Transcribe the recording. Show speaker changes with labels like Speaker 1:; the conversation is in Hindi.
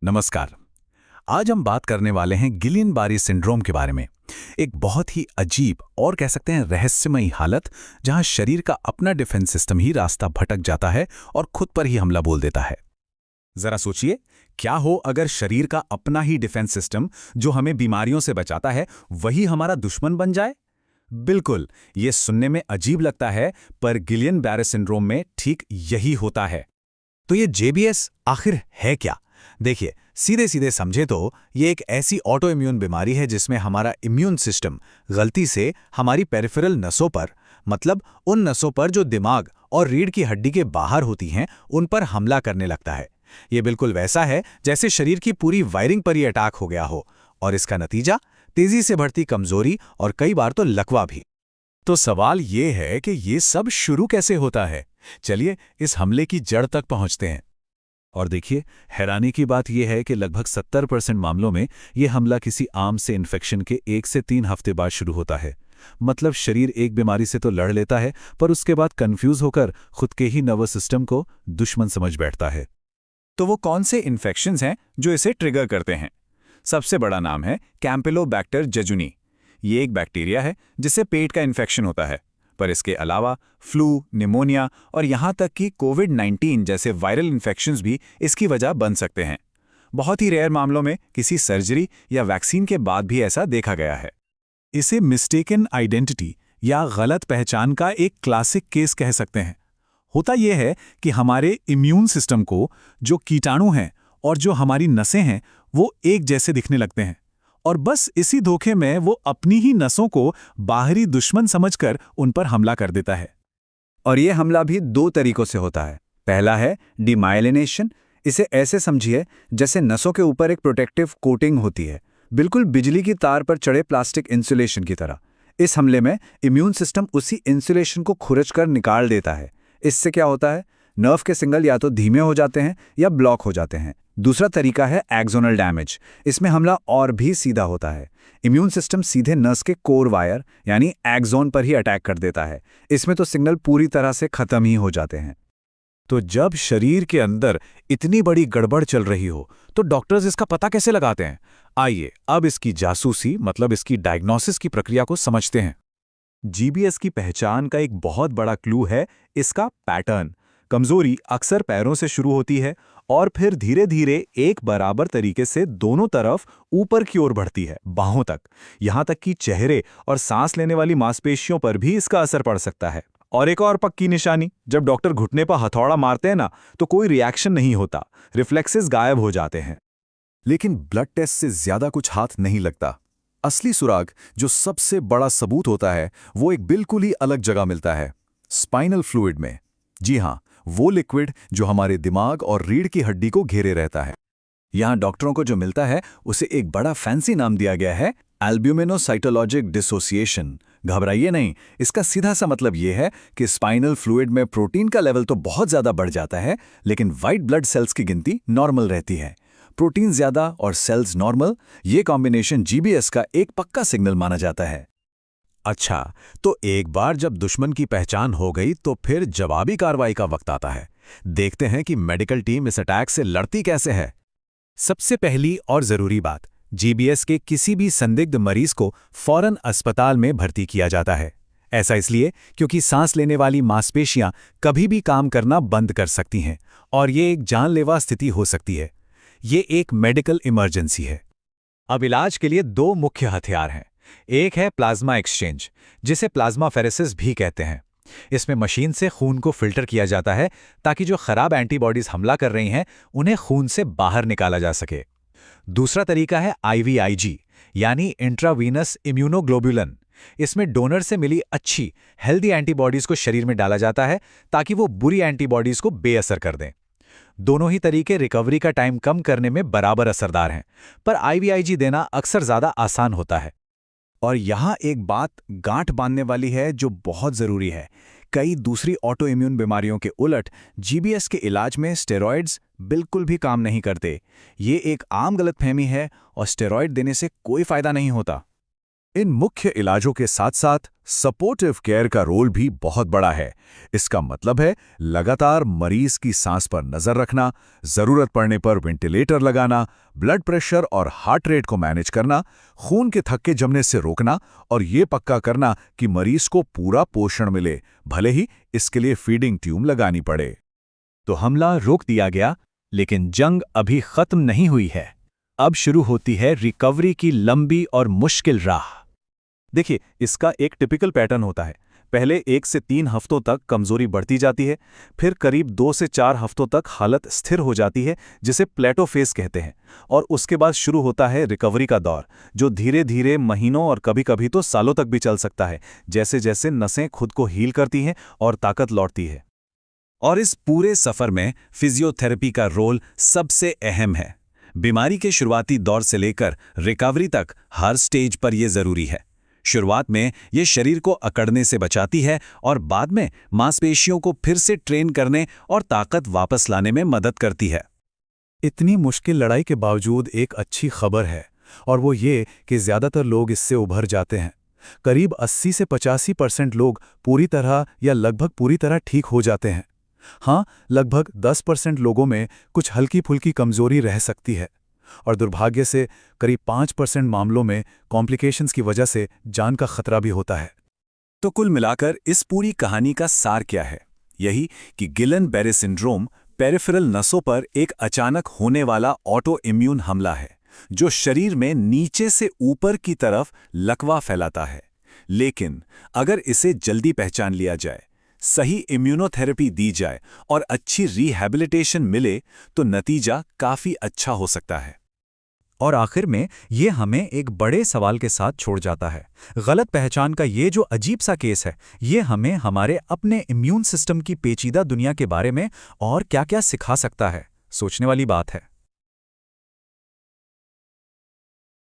Speaker 1: नमस्कार। आज हम बात करने वाले हैं गिलियन बारी सिंड्रोम के बारे में। एक बहुत ही अजीब और कह सकते हैं रहस्यमयी हालत, जहां शरीर का अपना डिफेंस सिस्टम ही रास्ता भटक जाता है और खुद पर ही हमला बोल देता है। जरा सोचिए, क्या हो अगर शरीर का अपना ही डिफेंस सिस्टम जो हमें बीमारियों से बचाता है, वही हमारा दुश्मन बन जाए। बिल्कुल, ये सुनने में अजीब लगता है, पर गिलियन बैरे सिंड्रोम में ठीक यही होता है। तो ये जेबीएस आखिर है क्या? देखिए, सीधे सीधे समझे तो ये एक ऐसी ऑटो इम्यून बीमारी है जिसमें हमारा इम्यून सिस्टम गलती से हमारी पेरिफेरल नसों पर, मतलब उन नसों पर जो दिमाग और रीढ़ की हड्डी के बाहर होती हैं, उन पर हमला करने लगता है। ये बिल्कुल वैसा है जैसे शरीर की पूरी वायरिंग पर ही अटैक हो गया हो, और इसका नतीजा तेजी से बढ़ती कमजोरी और कई बार तो लकवा भी। तो सवाल ये है कि ये सब शुरू कैसे होता है? चलिए इस हमले की जड़ तक पहुंचते हैं। और देखिए, हैरानी की बात यह है कि लगभग 70% मामलों में यह हमला किसी आम से इन्फेक्शन के 1 से 3 हफ्ते बाद शुरू होता है। मतलब शरीर एक बीमारी से तो लड़ लेता है, पर उसके बाद कंफ्यूज होकर खुद के ही नर्वस सिस्टम को दुश्मन समझ बैठता है। तो वो कौन से इन्फेक्शंस हैं जो इसे ट्रिगर करते हैं? सबसे बड़ा नाम है कैम्पिलोबैक्टर जेजुनी। ये एक बैक्टीरिया है जिससे पेट का इन्फेक्शन होता है, पर इसके अलावा फ्लू, निमोनिया और यहाँ तक कि कोविड-19 जैसे वायरल इन्फेक्शंस भी इसकी वजह बन सकते हैं। बहुत ही रेयर मामलों में किसी सर्जरी या वैक्सीन के बाद भी ऐसा देखा गया है। इसे मिस्टेकन आइडेंटिटी या गलत पहचान का एक क्लासिक केस कह सकते हैं। होता यह है कि हमारे इम्यून सिस्टम को जो कीटाणु हैं और जो हमारी नसें हैं, वो एक जैसे दिखने लगते हैं, और बस इसी धोखे में वो अपनी ही नसों को बाहरी दुश्मन समझकर उन पर हमला कर देता है।
Speaker 2: और ये हमला भी 2 तरीकों से होता है। पहला है डीमाइलिनेशन। इसे ऐसे समझिए जैसे नसों के ऊपर एक प्रोटेक्टिव कोटिंग होती है, बिल्कुल बिजली की तार पर चढ़े प्लास्टिक इंसुलेशन की तरह। इस हमले में इम्यून सिस्टम उसी इंसुलेशन को खुरच कर निकाल देता है। इससे क्या होता है? नर्व के सिग्नल या तो धीमे हो जाते हैं या ब्लॉक हो जाते हैं। दूसरा तरीका है एक्सोनल डैमेज। इसमें हमला और भी सीधा होता है। इम्यून सिस्टम सीधे नस के कोर वायर यानी एक्सोन पर ही अटैक कर देता है। इसमें तो सिग्नल पूरी तरह से खत्म ही हो जाते हैं।
Speaker 1: तो जब शरीर के अंदर इतनी बड़ी गड़बड़ चल रही हो, तो डॉक्टर्स इसका पता कैसे लगाते हैं? आइए अब इसकी जासूसी, मतलब इसकी डायग्नोसिस की प्रक्रिया को समझते हैं। जीबीएस की पहचान का एक बहुत बड़ा क्लू है इसका पैटर्न। कमजोरी अक्सर पैरों से शुरू होती है और फिर धीरे धीरे एक बराबर तरीके से दोनों तरफ ऊपर की ओर बढ़ती है, बाहों तक। यहां तक कि चेहरे और सांस लेने वाली मांसपेशियों पर भी इसका असर पड़ सकता है। और एक और पक्की निशानी, जब डॉक्टर घुटने पर हथौड़ा मारते हैं ना, तो कोई रिएक्शन नहीं होता, रिफ्लेक्सेस गायब हो जाते हैं। लेकिन ब्लड टेस्ट से ज्यादा कुछ हाथ नहीं लगता। असली सुराग, जो सबसे बड़ा सबूत होता है, वो एक बिल्कुल ही अलग जगह मिलता है, स्पाइनल फ्लूइड में। जी हाँ, वो लिक्विड जो हमारे दिमाग और रीढ़ की हड्डी को घेरे रहता है। यहाँ डॉक्टरों को जो मिलता है उसे एक बड़ा फैंसी नाम दिया गया है, एल्ब्यूमिनोसाइटोलॉजिक डिसोसिएशन। घबराइए नहीं, इसका सीधा सा मतलब यह है कि स्पाइनल फ्लूइड में प्रोटीन का लेवल तो बहुत ज्यादा बढ़ जाता है, लेकिन व्हाइट ब्लड सेल्स की गिनती नॉर्मल रहती है। प्रोटीन ज्यादा और सेल्स नॉर्मल, ये कॉम्बिनेशन जीबीएस का एक पक्का सिग्नल माना जाता है। अच्छा, तो एक बार जब दुश्मन की पहचान हो गई, तो फिर जवाबी कार्रवाई का वक्त आता है। देखते हैं कि मेडिकल टीम इस अटैक से लड़ती कैसे है। सबसे पहली और जरूरी बात, जीबीएस के किसी भी संदिग्ध मरीज को फौरन अस्पताल में भर्ती किया जाता है। ऐसा इसलिए क्योंकि सांस लेने वाली मांसपेशियां कभी भी काम करना बंद कर सकती हैं, और ये एक जानलेवा स्थिति हो सकती है। ये एक मेडिकल इमरजेंसी है। अब इलाज के लिए 2 मुख्य हथियार हैं। एक है प्लाज्मा एक्सचेंज, जिसे प्लाज्माफेरेसिस भी कहते हैं। इसमें मशीन से खून को फिल्टर किया जाता है ताकि जो खराब एंटीबॉडीज हमला कर रही हैं, उन्हें खून से बाहर निकाला जा सके। दूसरा तरीका है आईवीआईजी, यानी इंट्रावीनस इम्यूनोग्लोबुलिन। इसमें डोनर से मिली अच्छी हेल्दी एंटीबॉडीज को शरीर में डाला जाता है ताकि वो बुरी एंटीबॉडीज को बेअसर कर दें। दोनों ही तरीके रिकवरी का टाइम कम करने में बराबर असरदार हैं, पर आईवीआईजी देना अक्सर ज्यादा आसान होता है। और यहाँ एक बात गांठ बांधने वाली है जो बहुत ज़रूरी है। कई दूसरी ऑटो इम्यून बीमारियों के उलट जीबीएस के इलाज में स्टेरॉइड्स बिल्कुल भी काम नहीं करते। ये एक आम गलतफहमी है और स्टेरॉइड देने से कोई फायदा नहीं होता।
Speaker 3: इन मुख्य इलाजों के साथ साथ सपोर्टिव केयर का रोल भी बहुत बड़ा है। इसका मतलब है लगातार मरीज की सांस पर नजर रखना, जरूरत पड़ने पर वेंटिलेटर लगाना, ब्लड प्रेशर और हार्ट रेट को मैनेज करना, खून के थक्के जमने से रोकना और ये पक्का करना कि मरीज को पूरा पोषण मिले, भले ही इसके लिए फीडिंग ट्यूब लगानी पड़े।
Speaker 2: तो हमला रोक दिया गया, लेकिन जंग अभी खत्म नहीं हुई है। अब शुरू होती है रिकवरी की लंबी और मुश्किल राह।
Speaker 1: देखिए, इसका एक टिपिकल पैटर्न होता है। पहले 1 से 3 हफ्तों तक कमजोरी बढ़ती जाती है, फिर करीब 2 से 4 हफ्तों तक हालत स्थिर हो जाती है, जिसे प्लेटो फेज कहते हैं, और उसके बाद शुरू होता है रिकवरी का दौर, जो धीरे धीरे महीनों और कभी-कभी तो सालों तक भी चल सकता है, जैसे जैसे नसें खुद को हील करती हैं और ताकत लौटती है।
Speaker 2: और इस पूरे सफर में फिजियोथेरेपी का रोल सबसे अहम है। बीमारी के शुरुआती दौर से लेकर रिकवरी तक हर स्टेज पर यह जरूरी है। शुरुआत में ये शरीर को अकड़ने से बचाती है और बाद में मांसपेशियों को फिर से ट्रेन करने और ताकत वापस लाने में मदद करती है।
Speaker 1: इतनी मुश्किल लड़ाई के बावजूद एक अच्छी खबर है, और वो ये कि ज़्यादातर लोग इससे उभर जाते हैं। करीब 80 से 85% लोग पूरी तरह या लगभग पूरी तरह ठीक हो जाते हैं। हाँ, लगभग 10% लोगों में कुछ हल्की फुल्की कमजोरी रह सकती है, और दुर्भाग्य से करीब 5% मामलों में कॉम्प्लिकेशंस की वजह से जान का खतरा भी होता है।
Speaker 2: तो कुल मिलाकर इस पूरी कहानी का सार क्या है? यही कि गिलन-बेरे सिंड्रोम पेरिफेरल नसों पर एक अचानक होने वाला ऑटो इम्यून हमला है, जो शरीर में नीचे से ऊपर की तरफ लकवा फैलाता है। लेकिन अगर इसे जल्दी पहचान लिया जाए, सही इम्यूनोथेरेपी दी जाए और अच्छी रिहैबिलिटेशन मिले, तो नतीजा काफी अच्छा हो सकता है।
Speaker 1: और आखिर में ये हमें एक बड़े सवाल के साथ छोड़ जाता है। गलत पहचान का ये जो अजीब सा केस है, ये हमें हमारे अपने इम्यून सिस्टम की पेचीदा दुनिया के बारे में और क्या-क्या सिखा सकता है। सोचने वाली बात है।